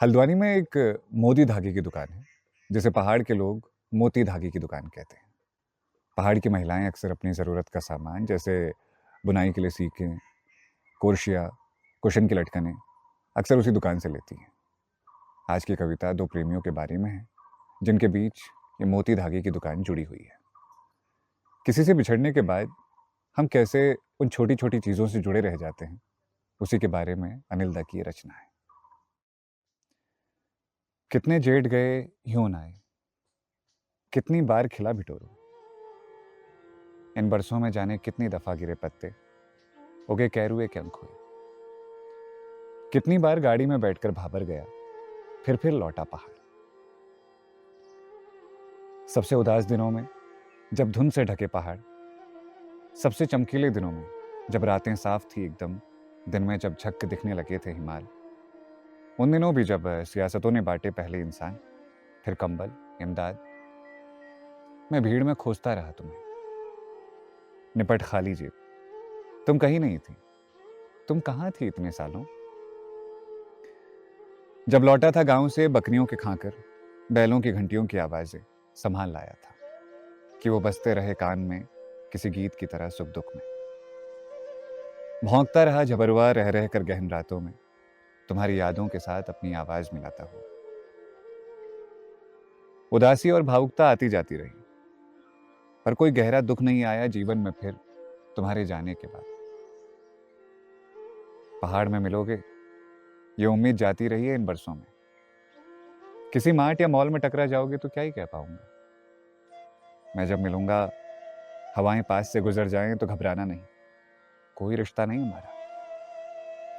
हल्द्वानी में एक मोती धागे की दुकान है, जिसे पहाड़ के लोग मोती धागे की दुकान कहते हैं। पहाड़ की महिलाएं अक्सर अपनी ज़रूरत का सामान जैसे बुनाई के लिए सीकें, कुर्सियाँ, कुशन की लटकनें अक्सर उसी दुकान से लेती हैं। आज की कविता दो प्रेमियों के बारे में है, जिनके बीच ये मोती धागे की दुकान जुड़ी हुई है। किसी से बिछड़ने के बाद हम कैसे उन छोटी-छोटी चीज़ों से जुड़े रह जाते हैं, उसी के बारे में अनिल दा की ये रचना है। कितने जेठ गए यूं न आए, कितनी बार खिला भिटोरू, इन बरसों में जाने कितनी दफा गिरे पत्ते, उगे कैरुए के अंक हुए। कितनी बार गाड़ी में बैठकर भाबर गया, फिर लौटा पहाड़। सबसे उदास दिनों में जब धुंध से ढके पहाड़, सबसे चमकीले दिनों में जब रातें साफ थी एकदम, दिन में जब झक्क दिखने लगे थे हिमाल। उन दिनों भी जब सियासतों ने बांटे पहले इंसान, फिर कंबल, इमदाद। मैं भीड़ में खोजता रहा तुम्हें, निपट खाली जेब। तुम कहीं नहीं थी, तुम कहाँ थी इतने सालों। जब लौटा था गांव से बकरियों के खाकर, बैलों की घंटियों की आवाजें संभाल लाया था कि वो बजते रहे कान में किसी गीत की तरह सुख दुख में। भौंकता रहा झबरवा रह रह कर गहन रातों में, तुम्हारी यादों के साथ अपनी आवाज मिलाता हुआ। उदासी और भावुकता आती जाती रही, पर कोई गहरा दुख नहीं आया जीवन में फिर तुम्हारे जाने के बाद। पहाड़ में मिलोगे, ये उम्मीद जाती रही है इन बरसों में। किसी मार्ट या मॉल में टकरा जाओगे तो क्या ही कह पाऊंगा। मैं जब मिलूंगा, हवाएं पास से गुजर जाएं तो घबराना नहीं, कोई रिश्ता नहीं हमारा।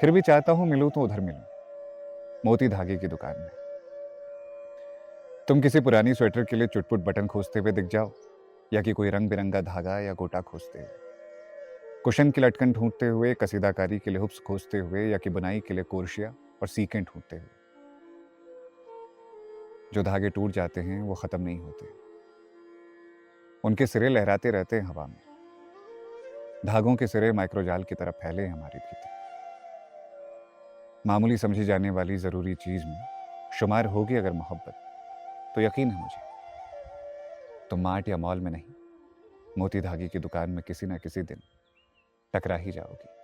फिर भी चाहता हूं मिलूं तो उधर मिलूं, मोती धागे की दुकान में। तुम किसी पुरानी स्वेटर के लिए चुटपुट बटन खोजते हुए दिख जाओ, या कि कोई रंग बिरंगा धागा या गोटा खोजते हुए, कुशन की लटकन ढूंढते हुए, कसीदाकारी के लिए हुप्स खोजते हुए, या कि बुनाई के लिए कोर्शिया और सीकें ढूंढते हुए। जो धागे टूट जाते हैं वो खत्म नहीं होते, उनके सिरे लहराते रहते हैं हवा में। धागों के सिरे माइक्रोजाल की तरफ फैले हैं हमारे भीतर। मामूली समझी जाने वाली जरूरी चीज में शुमार होगी अगर मोहब्बत, तो यकीन है मुझे तुम मार्ट या मॉल में नहीं, मोती धागे की दुकान में किसी न किसी दिन टकरा ही जाओगी।